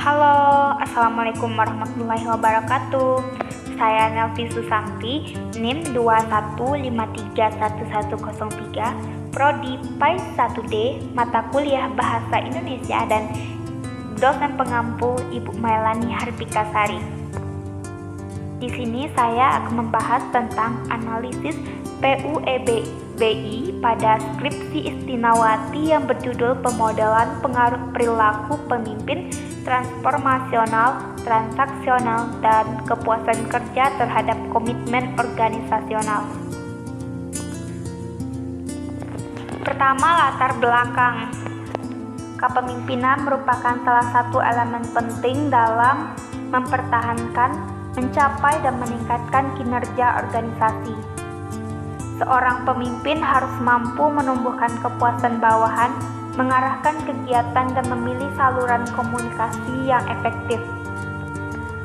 Halo, Assalamualaikum warahmatullahi wabarakatuh. Saya Nelvi Susanti, NIM 21531103, Prodi PAI 1D, mata kuliah Bahasa Indonesia dan dosen pengampu Ibu Mailani Harbikasari. Di sini saya akan membahas tentang analisis PUEBI pada skripsi Istinawati yang berjudul Pemodelan Pengaruh Perilaku Pemimpin Transformasional, Transaksional, dan Kepuasan Kerja Terhadap Komitmen Organisasional. Pertama, latar belakang. Kepemimpinan merupakan salah satu elemen penting dalam mempertahankan, mencapai, dan meningkatkan kinerja organisasi. Seorang pemimpin harus mampu menumbuhkan kepuasan bawahan, mengarahkan kegiatan, dan memilih saluran komunikasi yang efektif.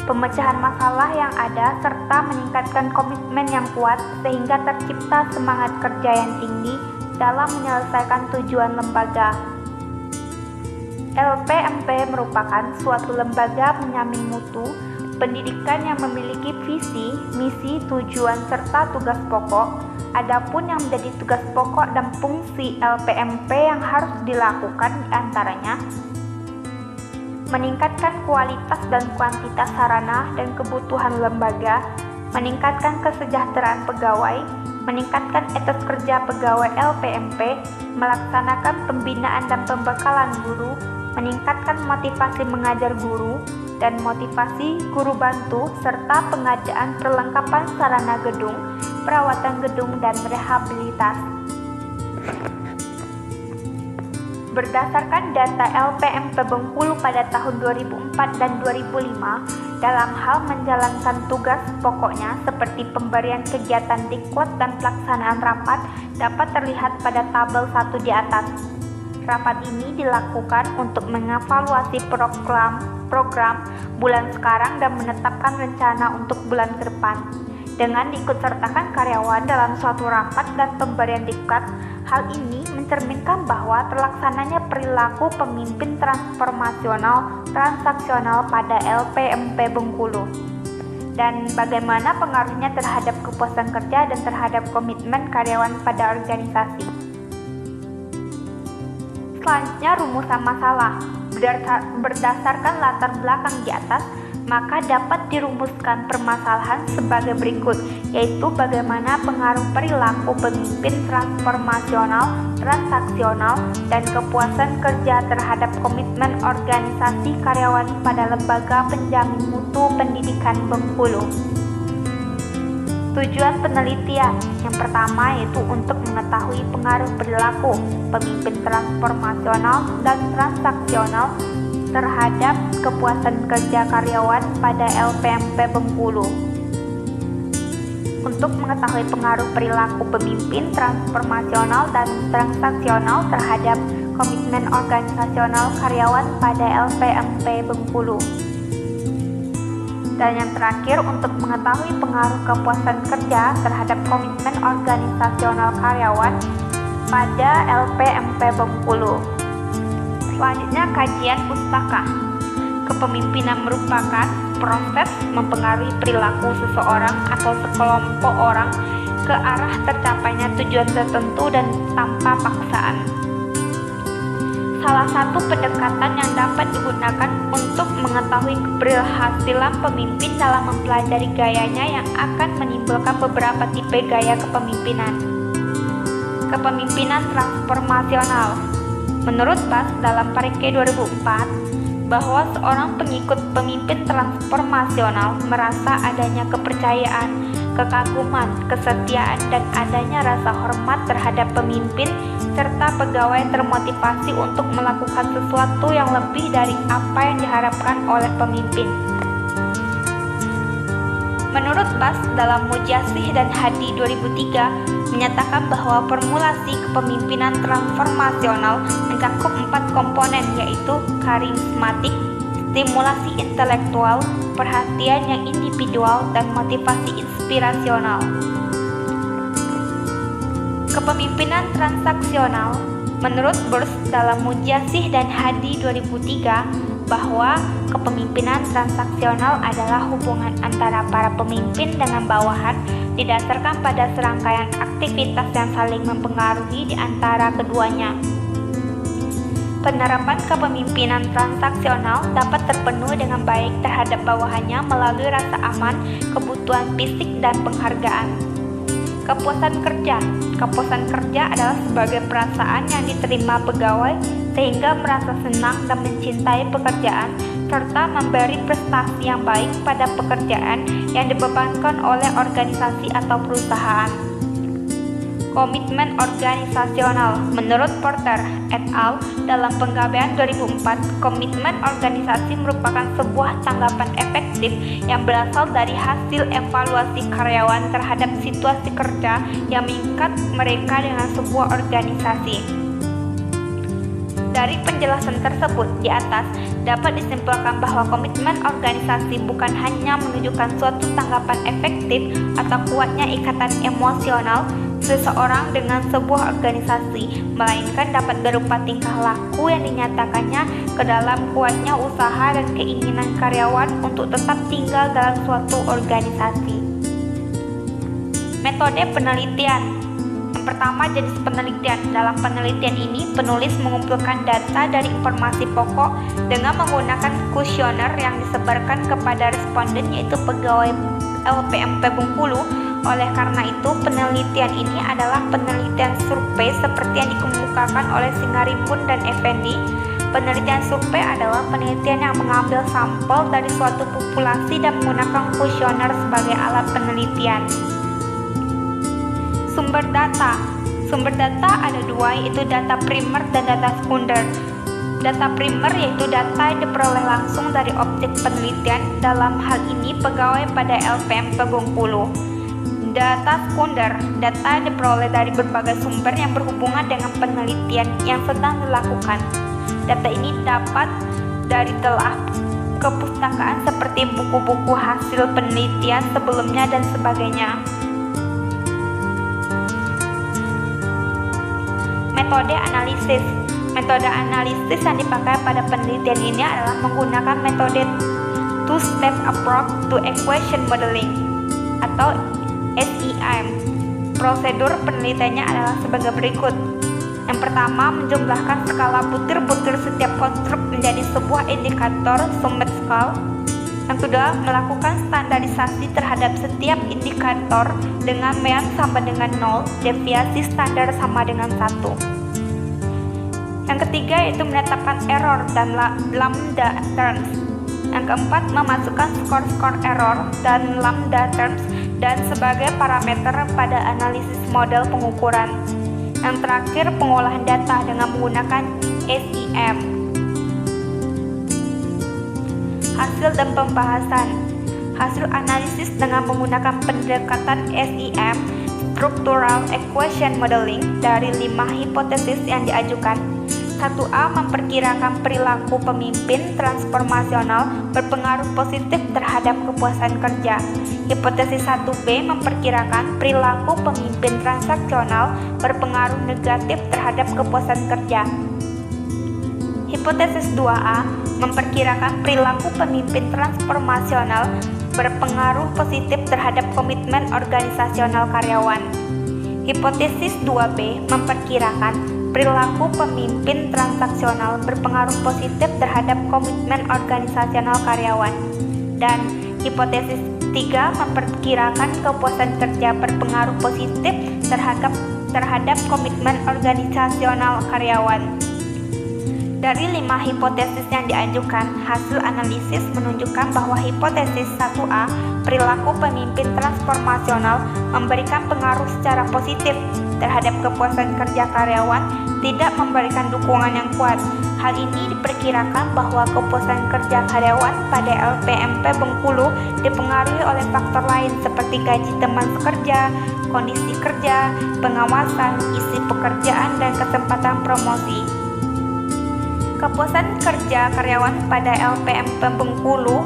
Pemecahan masalah yang ada serta meningkatkan komitmen yang kuat sehingga tercipta semangat kerja yang tinggi dalam menyelesaikan tujuan lembaga. LPMP merupakan suatu lembaga penyamin mutu pendidikan yang memiliki visi, misi, tujuan, serta tugas pokok. Adapun yang menjadi tugas pokok dan fungsi LPMP yang harus dilakukan diantaranya meningkatkan kualitas dan kuantitas sarana dan kebutuhan lembaga, meningkatkan kesejahteraan pegawai, meningkatkan etos kerja pegawai LPMP, melaksanakan pembinaan dan pembekalan guru, meningkatkan motivasi mengajar guru, dan motivasi guru bantu, serta pengadaan perlengkapan sarana gedung, perawatan gedung, dan rehabilitasi. Berdasarkan data LPMP Bengkulu pada tahun 2004 dan 2005, dalam hal menjalankan tugas pokoknya seperti pemberian kegiatan diklat dan pelaksanaan rapat dapat terlihat pada tabel 1 di atas. Rapat ini dilakukan untuk mengevaluasi program bulan sekarang dan menetapkan rencana untuk bulan ke depan. Dengan diikutsertakan karyawan dalam suatu rapat dan pemberian diklat, hal ini mencerminkan bahwa terlaksananya perilaku pemimpin transformasional transaksional pada LPMP Bengkulu. Dan bagaimana pengaruhnya terhadap kepuasan kerja dan terhadap komitmen karyawan pada organisasi. Selanjutnya, rumusan masalah. Berdasarkan latar belakang di atas, maka dapat dirumuskan permasalahan sebagai berikut, yaitu bagaimana pengaruh perilaku pemimpin transformasional, transaksional, dan kepuasan kerja terhadap komitmen organisasi karyawan pada lembaga penjamin mutu pendidikan Bengkulu. Tujuan penelitian yang pertama yaitu untuk mengetahui pengaruh perilaku pemimpin transformasional dan transaksional terhadap kepuasan kerja karyawan pada LPMP Bengkulu. Untuk mengetahui pengaruh perilaku pemimpin transformasional dan transaksional terhadap komitmen organisasional karyawan pada LPMP Bengkulu. Dan yang terakhir, untuk mengetahui pengaruh kepuasan kerja terhadap komitmen organisasional karyawan pada LPMP Bengkulu. Selanjutnya, kajian pustaka. Kepemimpinan merupakan proses mempengaruhi perilaku seseorang atau sekelompok orang ke arah tercapainya tujuan tertentu dan tanpa paksaan. Salah satu pendekatan yang dapat digunakan untuk mengetahui keberhasilan pemimpin dalam mempelajari gayanya yang akan menimbulkan beberapa tipe gaya kepemimpinan. Kepemimpinan transformasional. Menurut Bas dalam Pareke 2004, bahwa seorang pengikut pemimpin transformasional merasa adanya kepercayaan, kekaguman, kesetiaan, dan adanya rasa hormat terhadap pemimpin, serta pegawai termotivasi untuk melakukan sesuatu yang lebih dari apa yang diharapkan oleh pemimpin. Menurut Bas dalam Mujasih dan Hadi 2003, menyatakan bahwa formulasi kepemimpinan transformasional mencakup 4 komponen, yaitu karismatik, stimulasi intelektual, perhatian yang individual, dan motivasi inspirasional. Kepemimpinan transaksional. Menurut Burs dalam Mujasih dan Hadi 2003, bahwa kepemimpinan transaksional adalah hubungan antara para pemimpin dengan bawahan didasarkan pada serangkaian aktivitas yang saling mempengaruhi di antara keduanya. Penerapan kepemimpinan transaksional dapat terpenuhi dengan baik terhadap bawahannya melalui rasa aman, kebutuhan fisik, dan penghargaan. Kepuasan kerja. Kepuasan kerja adalah sebagai perasaan yang diterima pegawai sehingga merasa senang dan mencintai pekerjaan serta memberi prestasi yang baik pada pekerjaan yang dibebankan oleh organisasi atau perusahaan. Komitmen organisasional. Menurut Porter et al. Dalam Penggabean 2004, komitmen organisasi merupakan sebuah tanggapan efektif yang berasal dari hasil evaluasi karyawan terhadap situasi kerja yang mengikat mereka dengan sebuah organisasi. Dari penjelasan tersebut di atas, dapat disimpulkan bahwa komitmen organisasi bukan hanya menunjukkan suatu tanggapan efektif atau kuatnya ikatan emosional seseorang dengan sebuah organisasi, melainkan dapat berupa tingkah laku yang dinyatakannya ke dalam kuatnya usaha dan keinginan karyawan untuk tetap tinggal dalam suatu organisasi. Metode penelitian. Yang pertama, jenis penelitian. Dalam penelitian ini, penulis mengumpulkan data dari informasi pokok dengan menggunakan kuesioner yang disebarkan kepada responden, yaitu pegawai LPMP Bengkulu. Oleh karena itu, penelitian ini adalah penelitian survei seperti yang dikemukakan oleh Singarimbun dan Effendi. Penelitian survei adalah penelitian yang mengambil sampel dari suatu populasi dan menggunakan kuesioner sebagai alat penelitian. Sumber data. Sumber data ada dua, yaitu data primer dan data sekunder. Data primer yaitu data yang diperoleh langsung dari objek penelitian, dalam hal ini pegawai pada LPMP Bengkulu. Data sekunder, data yang diperoleh dari berbagai sumber yang berhubungan dengan penelitian yang sedang dilakukan. Data ini dapat dari telah kepustakaan seperti buku-buku hasil penelitian sebelumnya dan sebagainya. Metode analisis. Metode analisis yang dipakai pada penelitian ini adalah menggunakan metode two-step approach to equation modeling atau SEM. Prosedur penelitiannya adalah sebagai berikut. Yang pertama, menjumlahkan skala butir-butir setiap konstruk menjadi sebuah indikator Summet Scale. Yang kedua, melakukan standarisasi terhadap setiap indikator dengan mean sama dengan 0, deviasi standar sama dengan 1. Yang ketiga, yaitu menetapkan error dan lambda terms. Yang keempat, memasukkan skor-skor error dan lambda terms dan sebagai parameter pada analisis model pengukuran. Yang terakhir, pengolahan data dengan menggunakan SEM. Hasil dan pembahasan. Hasil analisis dengan menggunakan pendekatan SEM, Structural Equation Modeling, dari 5 hipotesis yang diajukan. 1A, memperkirakan perilaku pemimpin transformasional berpengaruh positif terhadap kepuasan kerja. Hipotesis 1B memperkirakan perilaku pemimpin transaksional berpengaruh negatif terhadap kepuasan kerja. Hipotesis 2A memperkirakan perilaku pemimpin transformasional berpengaruh positif terhadap komitmen organisasional karyawan. Hipotesis 2B memperkirakan perilaku pemimpin transaksional berpengaruh positif terhadap komitmen organisasional karyawan. Dan hipotesis 3 memperkirakan kepuasan kerja berpengaruh positif terhadap komitmen organisasional karyawan. Dari 5 hipotesis yang diajukan, hasil analisis menunjukkan bahwa hipotesis 1A, perilaku pemimpin transformasional memberikan pengaruh secara positif terhadap kepuasan kerja karyawan, tidak memberikan dukungan yang kuat. Hal ini diperkirakan bahwa kepuasan kerja karyawan pada LPMP Bengkulu dipengaruhi oleh faktor lain seperti gaji teman sekerja, kondisi kerja, pengawasan, isi pekerjaan, dan kesempatan promosi. Kepuasan kerja karyawan pada LPMP Bengkulu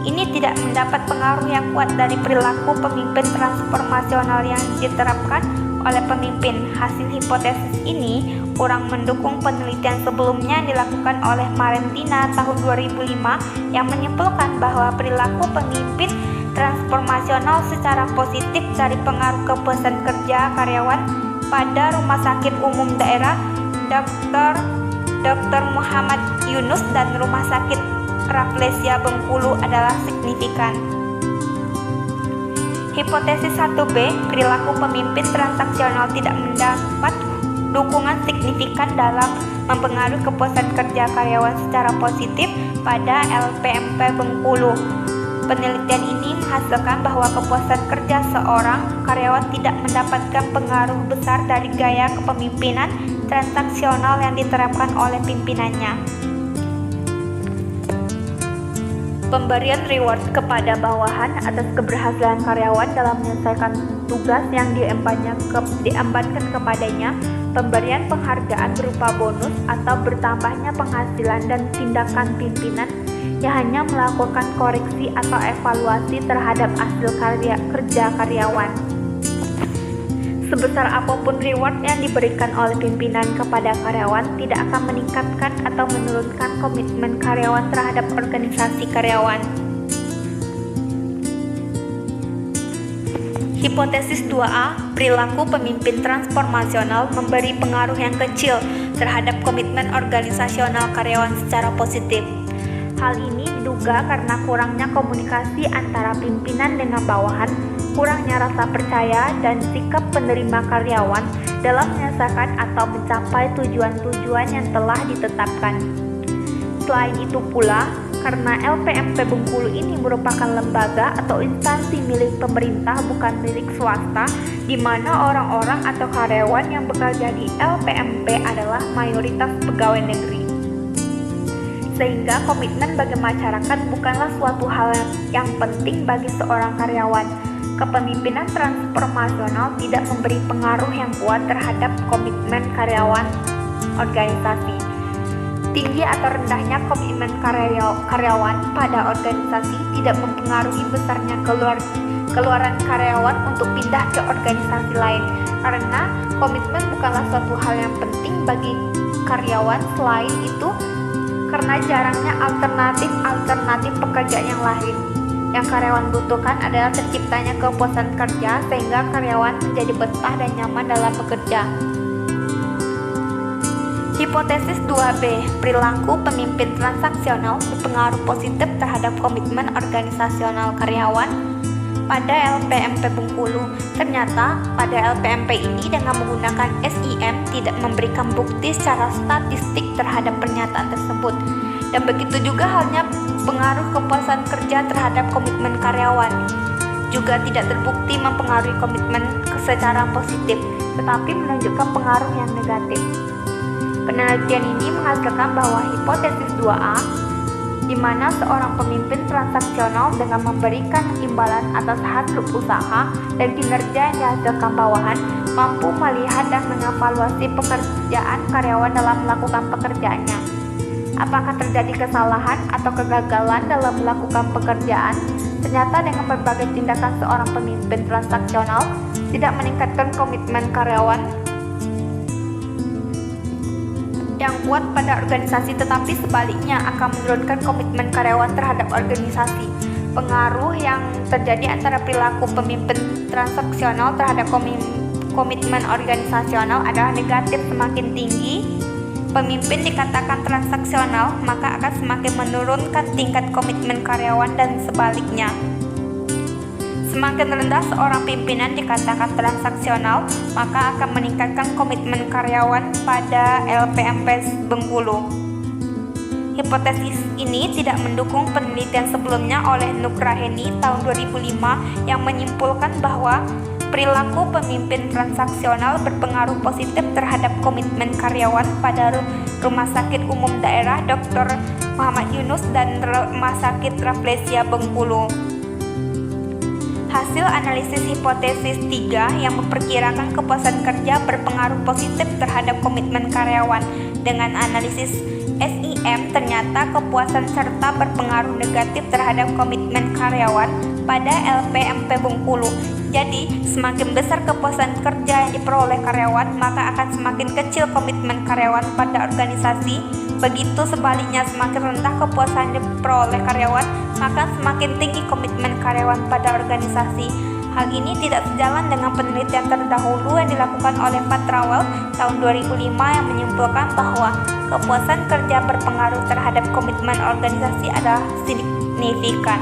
ini tidak mendapat pengaruh yang kuat dari perilaku pemimpin transformasional yang diterapkan oleh pemimpin. Hasil hipotesis ini kurang mendukung penelitian sebelumnya dilakukan oleh Marentina tahun 2005 yang menyimpulkan bahwa perilaku pemimpin transformasional secara positif dari pengaruh kepuasan kerja karyawan pada Rumah Sakit Umum Daerah Dr. Muhammad Yunus dan Rumah Sakit Rafflesia Bengkulu adalah signifikan. Hipotesis 1B, perilaku pemimpin transaksional tidak mendapat dukungan signifikan dalam mempengaruhi kepuasan kerja karyawan secara positif pada LPMP Bengkulu. Penelitian ini menghasilkan bahwa kepuasan kerja seorang karyawan tidak mendapatkan pengaruh besar dari gaya kepemimpinan transaksional yang diterapkan oleh pimpinannya. Pemberian reward kepada bawahan atas keberhasilan karyawan dalam menyelesaikan tugas yang diembankan kepadanya, pemberian penghargaan berupa bonus atau bertambahnya penghasilan, dan tindakan pimpinan yang hanya melakukan koreksi atau evaluasi terhadap hasil kerja karyawan. Sebesar apapun reward yang diberikan oleh pimpinan kepada karyawan tidak akan meningkatkan atau menurunkan komitmen karyawan terhadap organisasi karyawan. Hipotesis 2A, perilaku pemimpin transformasional memberi pengaruh yang kecil terhadap komitmen organisasional karyawan secara positif. Hal ini diduga karena kurangnya komunikasi antara pimpinan dengan bawahan, kurangnya rasa percaya dan sikap penerima karyawan dalam menyelesaikan atau mencapai tujuan-tujuan yang telah ditetapkan. Selain itu pula, karena LPMP Bengkulu ini merupakan lembaga atau instansi milik pemerintah bukan milik swasta, di mana orang-orang atau karyawan yang bekerja di LPMP adalah mayoritas pegawai negeri. Sehingga komitmen bagi masyarakat bukanlah suatu hal yang penting bagi seorang karyawan. Kepemimpinan transformasional tidak memberi pengaruh yang kuat terhadap komitmen karyawan organisasi. Tinggi atau rendahnya komitmen karyawan pada organisasi tidak mempengaruhi besarnya keluaran karyawan untuk pindah ke organisasi lain, karena komitmen bukanlah suatu hal yang penting bagi karyawan. Selain itu, karena jarangnya alternatif pekerjaan yang lain. Yang karyawan butuhkan adalah terciptanya kepuasan kerja sehingga karyawan menjadi betah dan nyaman dalam bekerja. Hipotesis 2B, perilaku pemimpin transaksional berpengaruh positif terhadap komitmen organisasional karyawan pada LPMP Bengkulu. Ternyata pada LPMP ini dengan menggunakan SIM tidak memberikan bukti secara statistik terhadap pernyataan tersebut. Dan begitu juga halnya pengaruh kepuasan kerja terhadap komitmen karyawan juga tidak terbukti mempengaruhi komitmen secara positif, tetapi menunjukkan pengaruh yang negatif. Penelitian ini menghasilkan bahwa hipotesis 2A, di mana seorang pemimpin transaksional dengan memberikan imbalan atas hasil usaha dan kinerja yang dihasilkan bawahan mampu melihat dan mengevaluasi pekerjaan karyawan dalam melakukan pekerjaannya. Apakah terjadi kesalahan atau kegagalan dalam melakukan pekerjaan? Ternyata dengan berbagai tindakan seorang pemimpin transaksional tidak meningkatkan komitmen karyawan yang kuat pada organisasi, tetapi sebaliknya akan menurunkan komitmen karyawan terhadap organisasi. Pengaruh yang terjadi antara perilaku pemimpin transaksional terhadap komitmen organisasional adalah negatif. Semakin tinggi pemimpin dikatakan transaksional, maka akan semakin menurunkan tingkat komitmen karyawan dan sebaliknya. Semakin rendah seorang pimpinan dikatakan transaksional, maka akan meningkatkan komitmen karyawan pada LPMP Bengkulu. Hipotesis ini tidak mendukung penelitian sebelumnya oleh Nugraheni tahun 2005 yang menyimpulkan bahwa perilaku pemimpin transaksional berpengaruh positif terhadap komitmen karyawan pada Rumah Sakit Umum Daerah Dr. Muhammad Yunus dan Rumah Sakit Rafflesia Bengkulu. Hasil analisis hipotesis 3 yang memperkirakan kepuasan kerja berpengaruh positif terhadap komitmen karyawan dengan analisis SIM, ternyata kepuasan serta berpengaruh negatif terhadap komitmen karyawan pada LPMP Bengkulu. Jadi, semakin besar kepuasan kerja yang diperoleh karyawan, maka akan semakin kecil komitmen karyawan pada organisasi. Begitu sebaliknya, semakin rendah kepuasan yang diperoleh karyawan, maka semakin tinggi komitmen karyawan pada organisasi. Hal ini tidak sejalan dengan penelitian terdahulu yang dilakukan oleh Fatrawell tahun 2005 yang menyimpulkan bahwa kepuasan kerja berpengaruh terhadap komitmen organisasi adalah signifikan.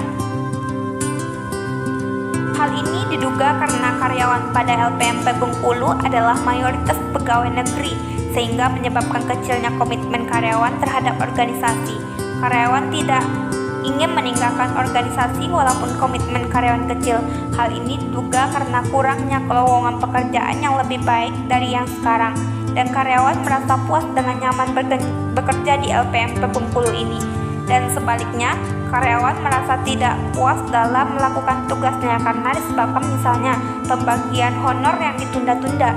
Hal ini diduga karena karyawan pada LPMP Bengkulu adalah mayoritas pegawai negeri, sehingga menyebabkan kecilnya komitmen karyawan terhadap organisasi. Karyawan tidak ingin meninggalkan organisasi walaupun komitmen karyawan kecil. Hal ini diduga karena kurangnya lowongan pekerjaan yang lebih baik dari yang sekarang, dan karyawan merasa puas dengan nyaman bekerja di LPMP Bengkulu ini. Dan sebaliknya, karyawan merasa tidak puas dalam melakukan tugasnya karena disebabkan misalnya pembagian honor yang ditunda-tunda,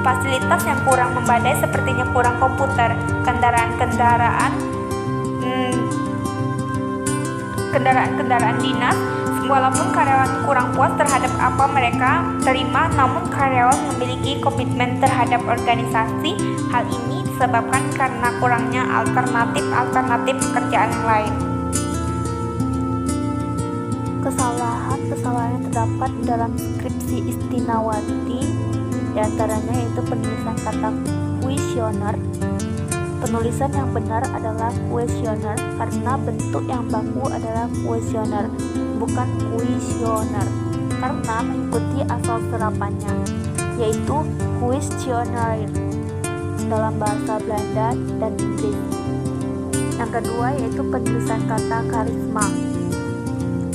fasilitas yang kurang memadai sepertinya kurang komputer, kendaraan dinas. Walaupun karyawan kurang puas terhadap apa mereka terima, namun karyawan memiliki komitmen terhadap organisasi. Hal ini disebabkan karena kurangnya alternatif pekerjaan yang lain. Kesalahan yang terdapat dalam skripsi Istinawati diantaranya yaitu penulisan kata kuesioner. Penulisan yang benar adalah kuesioner karena bentuk yang baku adalah kuesioner, bukan kuesioner, karena mengikuti asal serapannya, yaitu questionnaire dalam bahasa Belanda dan Inggris. Yang kedua yaitu penulisan kata karisma.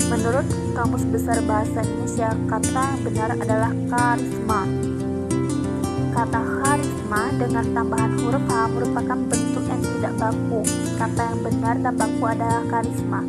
Menurut Kamus Besar Bahasa Indonesia, kata benar adalah karisma. Kata karisma dengan tambahan huruf H merupakan bentuk yang tidak baku. Kata yang benar dan baku adalah karisma.